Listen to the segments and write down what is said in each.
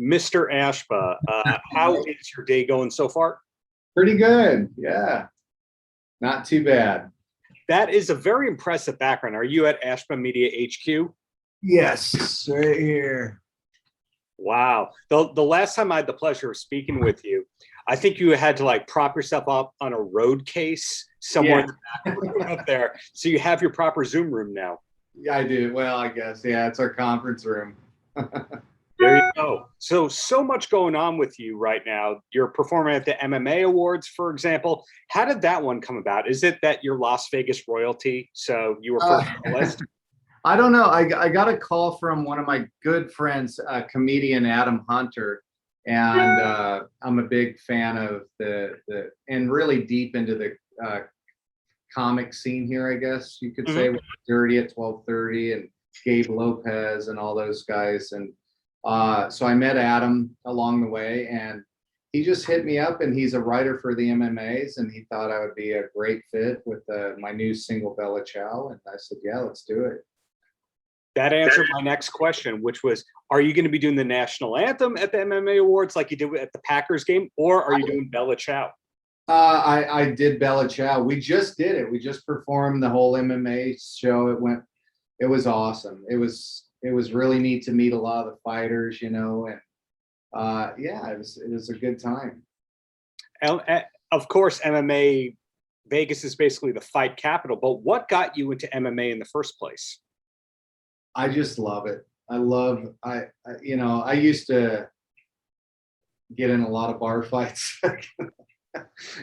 Mr. Ashba, how is your day going so far? Pretty good. Yeah. Not too bad. That is a very impressive background. Are you at Ashba Media HQ? Yes, right here. Wow. The last time I had the pleasure of speaking with you, I think you had to like prop yourself up on a road case somewhere in the back room up there. So you have your proper Zoom room now. Yeah, I do. Well, I guess. Yeah, it's our conference room. There you go. So much going on with you right now. You're performing at the MMA Awards, for example. How did that one come about? Is it that you're Las Vegas royalty, so you were first on the list? I don't know. I got a call from one of my good friends, comedian Adam Hunter, and I'm a big fan of the and really deep into the comic scene here, I guess you could say, with Dirty at 12:30 and Gabe Lopez and all those guys. And so I met Adam along the way, and he just hit me up, and he's a writer for the MMAs, and he thought I would be a great fit with my new single Bella Ciao. And I said, yeah, let's do it. That answered my next question, which was, are you going to be doing the national anthem at the MMA Awards like you did at the Packers game, or are you doing Bella Ciao? I did Bella Ciao. We just did it. We just performed the whole MMA show. It was awesome. It was really neat to meet a lot of the fighters, and yeah, it was a good time. And, of course, MMA Vegas is basically the fight capital, but what got you into MMA in the first place? I just love it. I used to get in a lot of bar fights.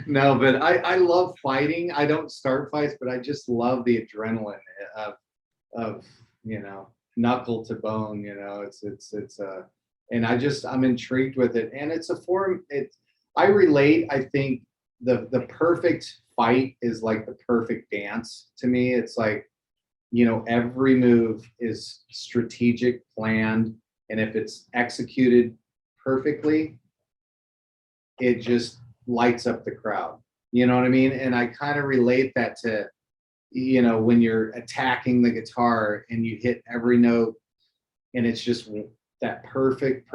No, but I love fighting. I don't start fights, but I just love the adrenaline of knuckle to bone. And I'm intrigued with it. And it's a form. I relate. I think the perfect fight is like the perfect dance to me. It's like, every move is strategic, planned, and if it's executed perfectly, it just lights up the crowd. You know what I mean? And I kind of relate that to, when you're attacking the guitar and you hit every note, and it's just that perfect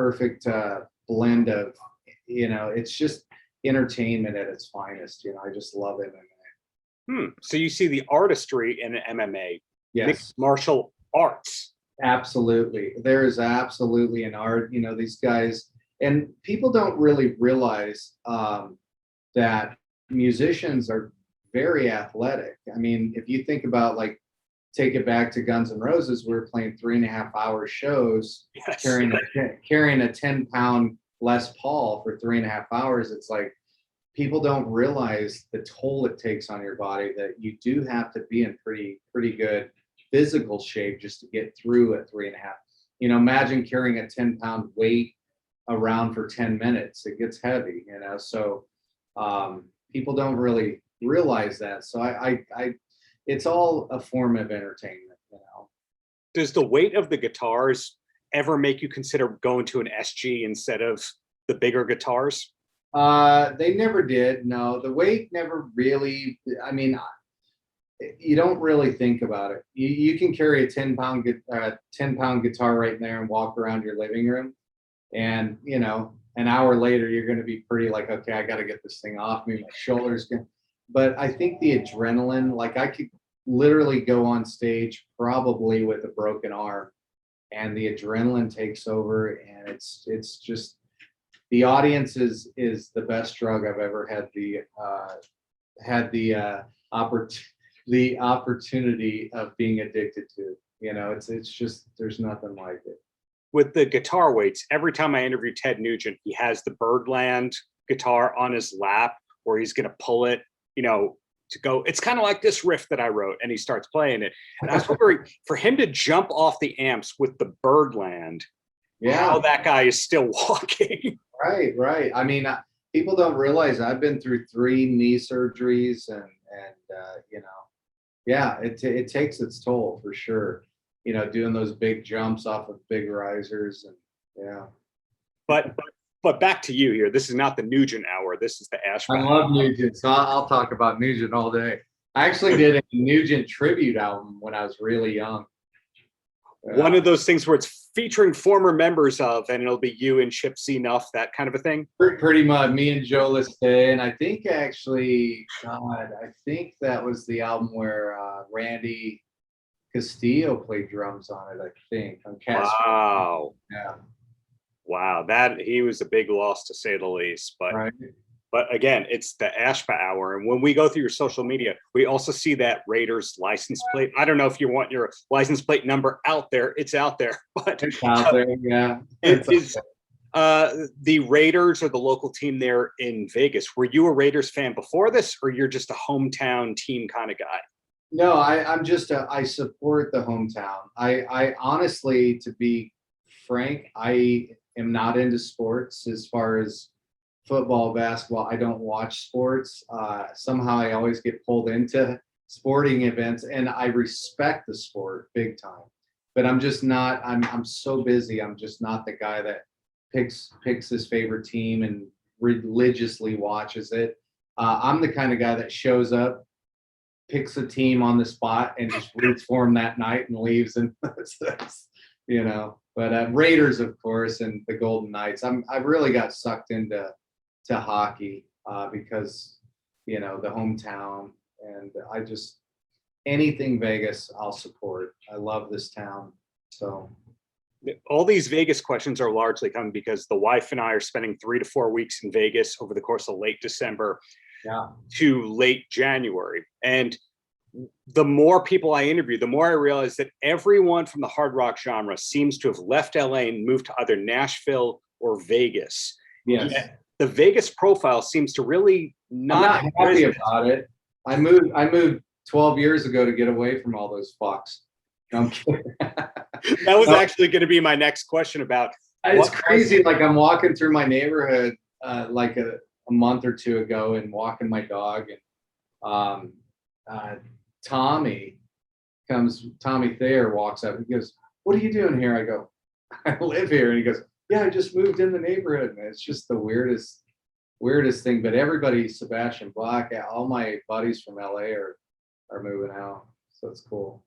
blend of, it's just entertainment at its finest. I just love MMA. So you see the artistry in MMA. Yes. Mixed martial arts. Absolutely. There is absolutely an art, these guys, and people don't really realize that musicians are very athletic. I mean, if you think about, like, take it back to Guns N' Roses, we were playing 3.5-hour shows, yes, carrying a 10-pound Les Paul for 3.5 hours. It's like, people don't realize the toll it takes on your body, that you do have to be in pretty good physical shape just to get through at 3.5. Imagine carrying a 10-pound weight around for 10 minutes. It gets heavy, so people don't really realize that. So I it's all a form of entertainment. Does the weight of the guitars ever make you consider going to an SG instead of the bigger guitars? They never did. No, the weight never really. I mean, you don't really think about it. You can carry a 10-pound guitar right there and walk around your living room, and an hour later you're going to be pretty like, okay, I got to get this thing off me. My shoulders can. But I think the adrenaline, like, I could literally go on stage probably with a broken arm, and the adrenaline takes over, and it's just, the audience is the best drug I've ever had the opportunity of being addicted to. It's just, there's nothing like it. With the guitar weights, every time I interview Ted Nugent, he has the Birdland guitar on his lap, where he's going to pull it, to go, it's kind of like this riff that I wrote, and he starts playing it. And I was wondering, for him to jump off the amps with the Birdland, how that guy is still walking. Right. I mean, people don't realize I've been through 3 knee surgeries, and yeah, it takes its toll for sure. Doing those big jumps off of big risers, and yeah. But back to you here. This is not the Nugent hour. This is the Ashburn. I love Nugent, so I'll talk about Nugent all day. I actually did a Nugent tribute album when I was really young. One of those things where it's featuring former members of, and it'll be you and Chip C. Nuff, that kind of a thing. Pretty much, me and Joe Listay, and I think actually, God, I think that was the album where Randy Castillo played drums on it. I think on Cast. Wow. Yeah. Wow, that he was a big loss to say the least. But Right. But again, it's the Ashba Hour. And when we go through your social media, we also see that Raiders license plate. I don't know if you want your license plate number out there. It's out there. But It's out there, yeah. it is the Raiders are the local team there in Vegas. Were you a Raiders fan before this, or you're just a hometown team kind of guy? No, I support the hometown. I honestly, to be frank, I am not into sports as far as football, basketball. I don't watch sports. Somehow I always get pulled into sporting events, and I respect the sport big time. But I'm just not. I'm so busy. I'm just not the guy that picks his favorite team and religiously watches it. I'm the kind of guy that shows up, picks a team on the spot, and just roots for them that night and leaves. And you know. But Raiders, of course, and the Golden Knights. I've really got sucked into hockey because, you know, the hometown, and I just, anything Vegas I'll support. I love this town. So all these Vegas questions are largely coming because the wife and I are spending 3 to 4 weeks in Vegas over the course of late December to late January. And the more people I interview, the more I realize that everyone from the hard rock genre seems to have left LA and moved to either Nashville or Vegas. yes. The Vegas profile seems to really not. I'm not happy about it. I moved 12 years ago to get away from all those fucks. No, I'm kidding. That was actually going to be my next question about. It's crazy. Like I'm walking through my neighborhood like a month or two ago and walking my dog, and Tommy Thayer walks up. He goes, "What are you doing here?" I go, "I live here." And he goes, "Yeah, I just moved in the neighborhood." And it's just the weirdest thing. But everybody, Sebastian Black, all my buddies from LA are moving out. So it's cool.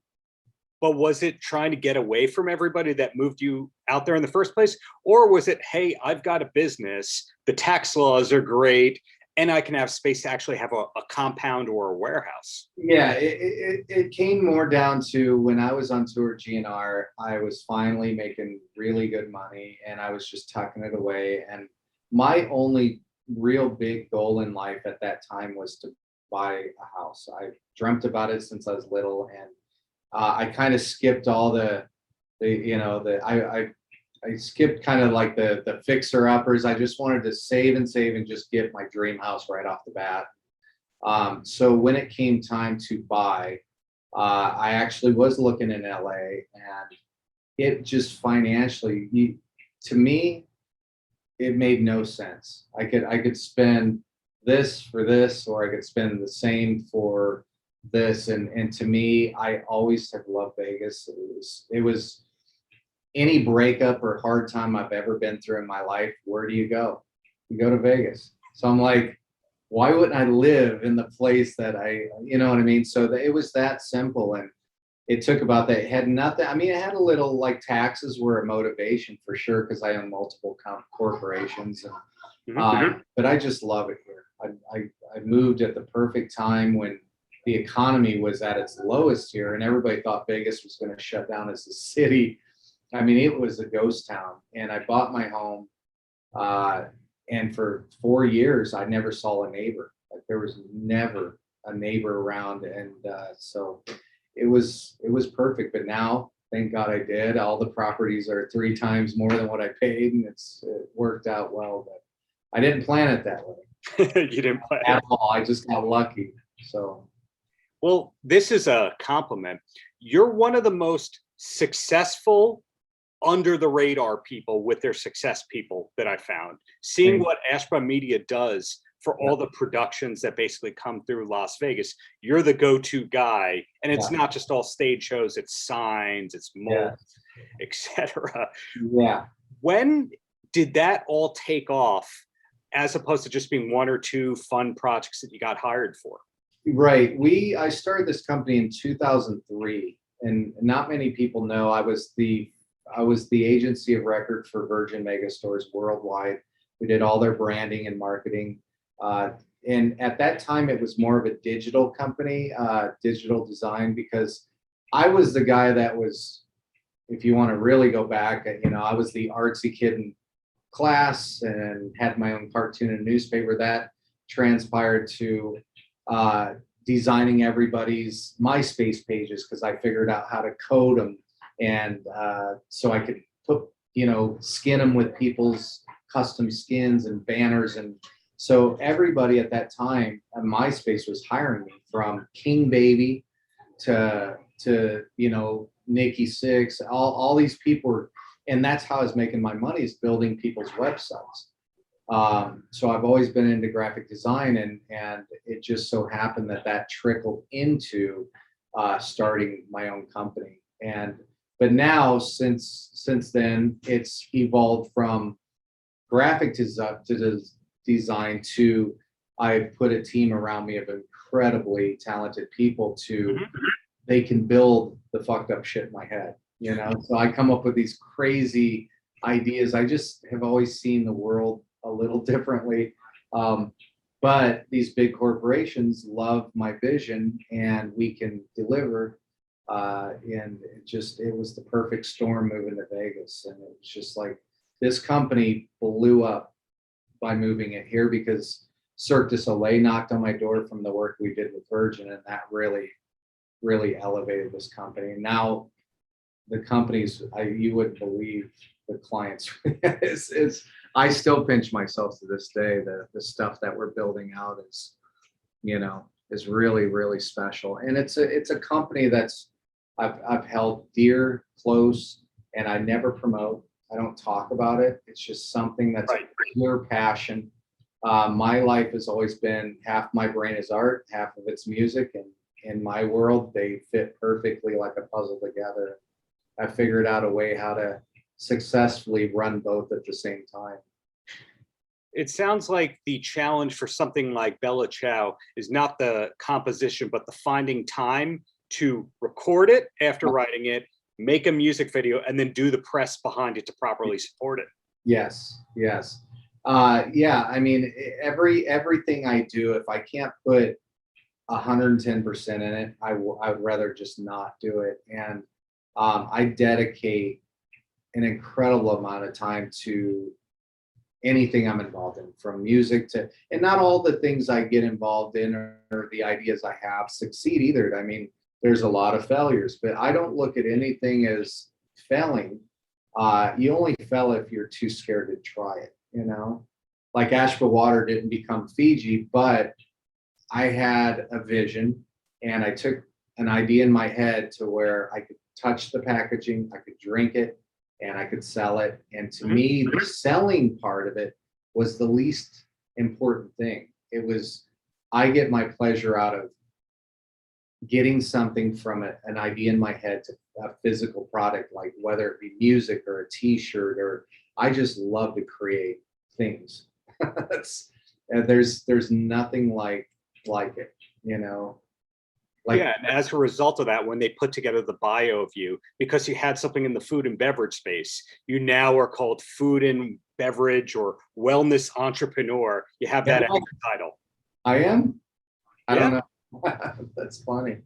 But was it trying to get away from everybody that moved you out there in the first place? Or was it, hey, I've got a business, the tax laws are great, and I can have space to actually have a compound or a warehouse? Yeah, it came more down to when I was on tour GNR, I was finally making really good money, and I was just tucking it away. And my only real big goal in life at that time was to buy a house. I dreamt about it since I was little, and I kind of skipped all I skipped kind of like the fixer uppers. I just wanted to save and just get my dream house right off the bat. So when it came time to buy, I actually was looking in LA, and it just financially, to me, it made no sense. I could spend this for this, or I could spend the same for this. And to me, I always have loved Vegas. It was any breakup or hard time I've ever been through in my life. Where do you go? You go to Vegas. So I'm like, why wouldn't I live in the place that you know what I mean? So it was that simple. And it took about that. It had nothing. I mean, it had a little, like, taxes were a motivation for sure, because I own multiple corporations. And, but I just love it here. I moved at the perfect time when the economy was at its lowest here, and everybody thought Vegas was going to shut down as a city. I mean, it was a ghost town. And I bought my home, and for 4 years, I never saw a neighbor. Like, there was never a neighbor around, and so it was perfect. But now, thank God I did. All the properties are 3 times more than what I paid, and it worked out well. But I didn't plan it that way. You didn't plan at all. I just got lucky. So. Well, this is a compliment. You're one of the most successful under the radar people with their success people that I found. Seeing what Ashba Media does for all the productions that basically come through Las Vegas, you're the go-to guy. And it's not just all stage shows, it's signs, it's molds, etc. Yeah. When did that all take off, as opposed to just being 1 or 2 fun projects that you got hired for? Right. I started this company in 2003, and not many people know, I was the agency of record for Virgin Megastores worldwide. We did all their branding and marketing. And at that time, it was more of a digital company, digital design, because I was the guy that was, if you want to really go back, I was the artsy kid in class and had my own cartoon and newspaper. That transpired to designing everybody's MySpace pages, because I figured out how to code them. And so I could skin them with people's custom skins and banners. And so everybody at that time at MySpace was hiring me, from King Baby to Nikki Sixx. All these people were, and that's how I was making my money, is building people's websites. So I've always been into graphic design, and it just so happened that trickled into starting my own company. But now, since then, it's evolved from graphic design to, I put a team around me of incredibly talented people they can build the fucked up shit in my head, So I come up with these crazy ideas. I just have always seen the world a little differently. But these big corporations love my vision, and we can deliver. And it was the perfect storm moving to Vegas. And it was just like, this company blew up by moving it here, because Cirque du Soleil knocked on my door from the work we did with Virgin, and that really, really elevated this company. And now the companies, you wouldn't believe the clients. I still pinch myself to this day. The stuff that we're building out is really, really special. And it's a company that's I've held dear, close, and I never promote. I don't talk about it. It's just something that's a pure passion. My life has always been, half my brain is art, half of it's music, and in my world, they fit perfectly like a puzzle together. I figured out a way how to successfully run both at the same time. It sounds like the challenge for something like Bella Ciao is not the composition, but the finding time to record it after writing it, make a music video, and then do the press behind it to properly support it. Yes. I mean, everything I do, if I can't put 110% in it, I'd rather just not do it. And I dedicate an incredible amount of time to anything I'm involved in, from music to, and not all the things I get involved in or the ideas I have succeed either. I mean, there's a lot of failures, but I don't look at anything as failing. You only fail if you're too scared to try it, Like Ashba Water didn't become Fiji, but I had a vision, and I took an idea in my head to where I could touch the packaging, I could drink it, and I could sell it. And to me, the selling part of it was the least important thing. It was, I get my pleasure out of getting something from an idea in my head to a physical product, like whether it be music or a t-shirt, or I just love to create things. There's nothing like it, Yeah, and as a result of that, when they put together the bio of you, because you had something in the food and beverage space, you now are called food and beverage or wellness entrepreneur. You have that extra title. I am? I don't know. That's funny.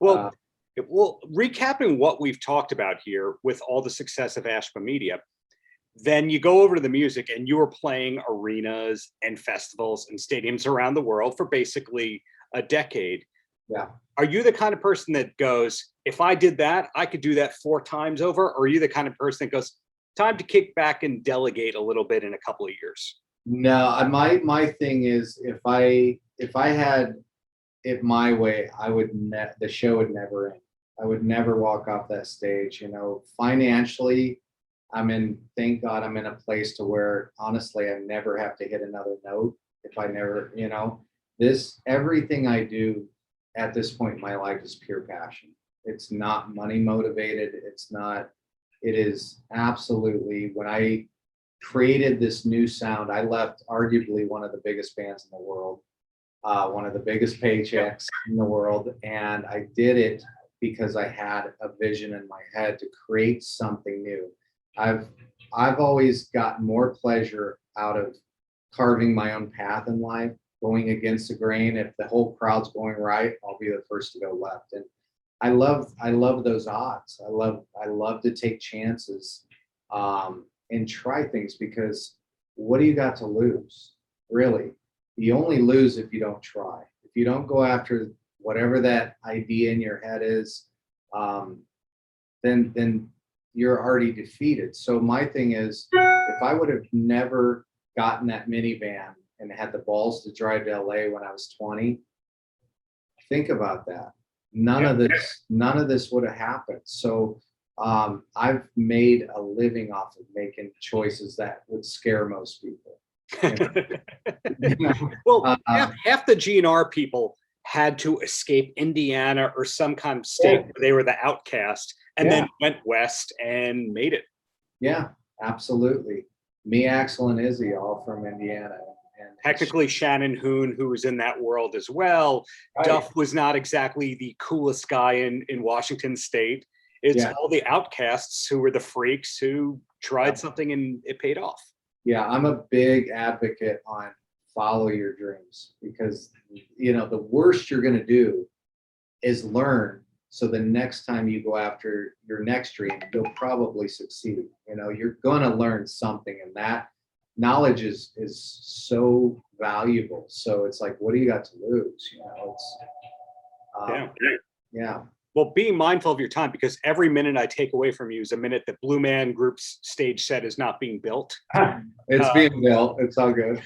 Well, recapping what we've talked about here with all the success of Ashba Media, then you go over to the music, and you are playing arenas and festivals and stadiums around the world for basically a decade. Yeah. Are you the kind of person that goes, if I did that, I could do that 4 times over? Or are you the kind of person that goes, time to kick back and delegate a little bit in a couple of years? No, my thing is, if I had it my way, the show would never end. I would never walk off that stage. Financially, thank God I'm in a place to where, honestly, I never have to hit another note. If I never, everything I do at this point in my life is pure passion. It's not money motivated. It is absolutely, when I created this new sound, I left arguably one of the biggest bands in the world, one of the biggest paychecks in the world. And I did it because I had a vision in my head to create something new. I've always gotten more pleasure out of carving my own path in life, going against the grain. If the whole crowd's going right, I'll be the first to go left. And I love those odds. I love to take chances and try things, because what do you got to lose? Really, you only lose if you don't try. If you don't go after whatever that idea in your head is, then you're already defeated. So my thing is, if I would have never gotten that minivan and had the balls to drive to LA when I was 20, think about that. None of this would have happened. So I've made a living off of making choices that would scare most people. You know? Well, half the GNR people had to escape Indiana or some kind of state where they were the outcast, and then went west and made it. Yeah, absolutely. Me, Axel, and Izzy, all from Indiana. And technically Shannon Hoon, who was in that world as well. Right. Duff was not exactly the coolest guy in Washington State. It's all the outcasts who were the freaks who tried something and it paid off. Yeah, I'm a big advocate on follow your dreams, because the worst you're going to do is learn, so the next time you go after your next dream, you'll probably succeed. You're going to learn something, and that knowledge is so valuable. So it's like, what do you got to lose? Yeah. Well, being mindful of your time, because every minute I take away from you is a minute that Blue Man Group's stage set is not being built. It's being built. It's all good.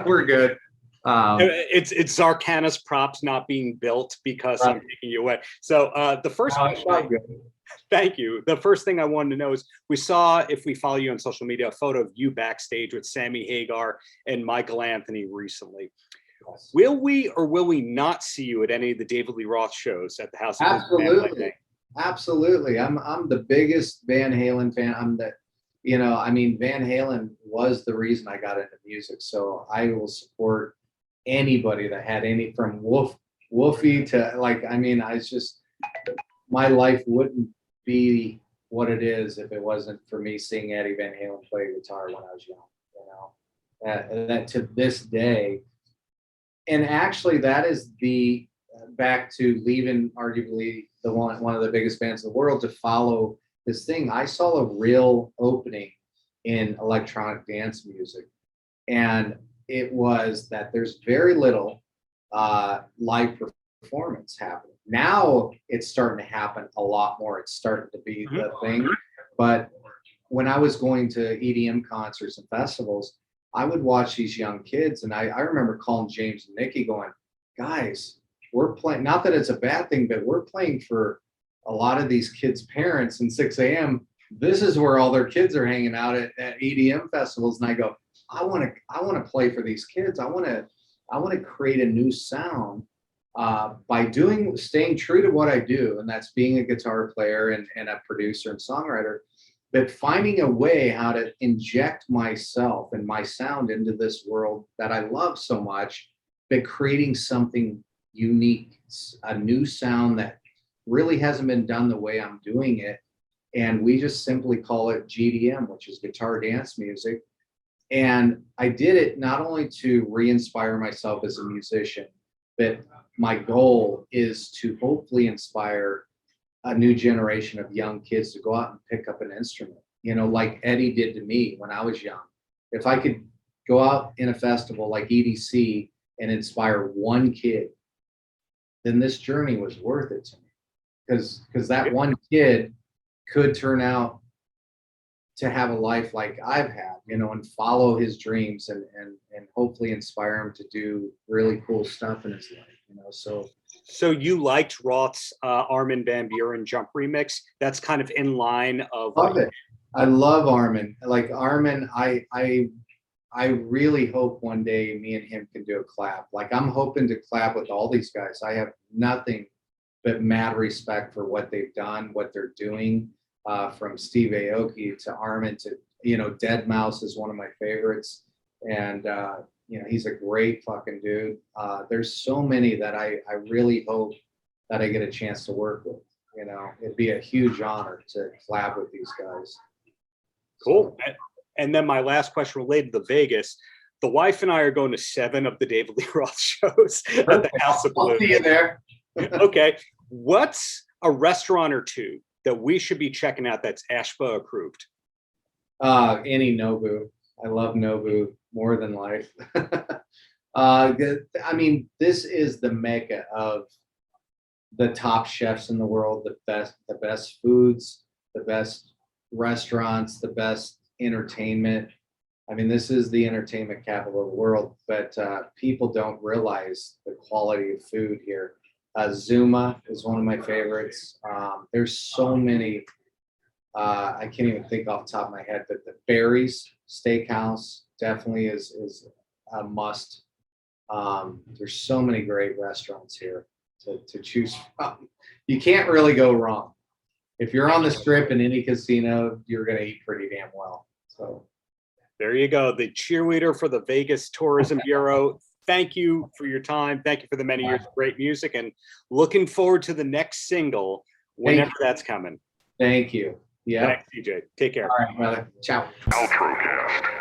We're good. It's Zarkana's props not being built because I'm taking you away. So the first thank you. The first thing I wanted to know is, we saw, if we follow you on social media, a photo of you backstage with Sammy Hagar and Michael Anthony recently. Yes. Will we or will we not see you at any of the David Lee Roth shows at the House of Absolutely. Absolutely. I'm the biggest Van Halen fan. Van Halen was the reason I got into music. So I will support anybody that had any, from Wolfie to my life wouldn't be what it is if it wasn't for me seeing Eddie Van Halen play guitar when I was young. That to this day. And actually, that is back to leaving arguably one of the biggest bands in the world to follow this thing. I saw a real opening in electronic dance music, and it was that there's very little live performance happening. Now it's starting to happen a lot more. It's starting to be the thing. But when I was going to EDM concerts and festivals, I would watch these young kids, and I remember calling James and Nikki going, guys, we're playing, not that it's a bad thing, but we're playing for a lot of these kids' parents, and 6 a.m. This is where all their kids are hanging out at EDM festivals. And I go, I want to play for these kids. I want to create a new sound by staying true to what I do, and that's being a guitar player and a producer and songwriter, but finding a way how to inject myself and my sound into this world that I love so much, but creating something unique, a new sound that really hasn't been done the way I'm doing it. And we just simply call it GDM, which is guitar dance music. And I did it not only to re-inspire myself as a musician, but my goal is to hopefully inspire a new generation of young kids to go out and pick up an instrument, like Eddie did to me when I was young. If I could go out in a festival like EDC and inspire one kid, then this journey was worth it to me, because that one kid could turn out to have a life like I've had, and follow his dreams and hopefully inspire him to do really cool stuff in his life, So you liked Roth's Armin van Buuren Jump remix? That's kind of in line of. Love it. I love Armin. Like Armin, I really hope one day me and him can do a collab. Like, I'm hoping to collab with all these guys. I have nothing but mad respect for what they've done, what they're doing, from Steve Aoki to Armin to, Deadmau5 is one of my favorites. And, he's a great fucking dude. There's so many that I really hope that I get a chance to work with, you know, it'd be a huge honor to collab with these guys. Cool. And then my last question related to Vegas. The wife and I are going to 7 of the David Lee Roth shows at the House of I'll Blues. see you there. Okay. What's a restaurant or two that we should be checking out that's Ashba approved? Any Nobu. I love Nobu more than life. I mean, this is the mecca of the top chefs in the world, the best foods, the best restaurants, the best entertainment. I mean, this is the entertainment capital of the world, but people don't realize the quality of food here. Zuma is one of my favorites. There's so many. I can't even think off the top of my head, but the Barry's Steakhouse definitely is a must. There's so many great restaurants here to choose from. You can't really go wrong. If you're on the strip in any casino, you're going to eat pretty damn well. So there you go. The cheerleader for the Vegas Tourism Bureau. Thank you for your time. Thank you for the many years of great music, and looking forward to the next single whenever that's coming. Thank you. Yeah. Thanks, DJ. Take care. All right, brother. Ciao. Paltrocast.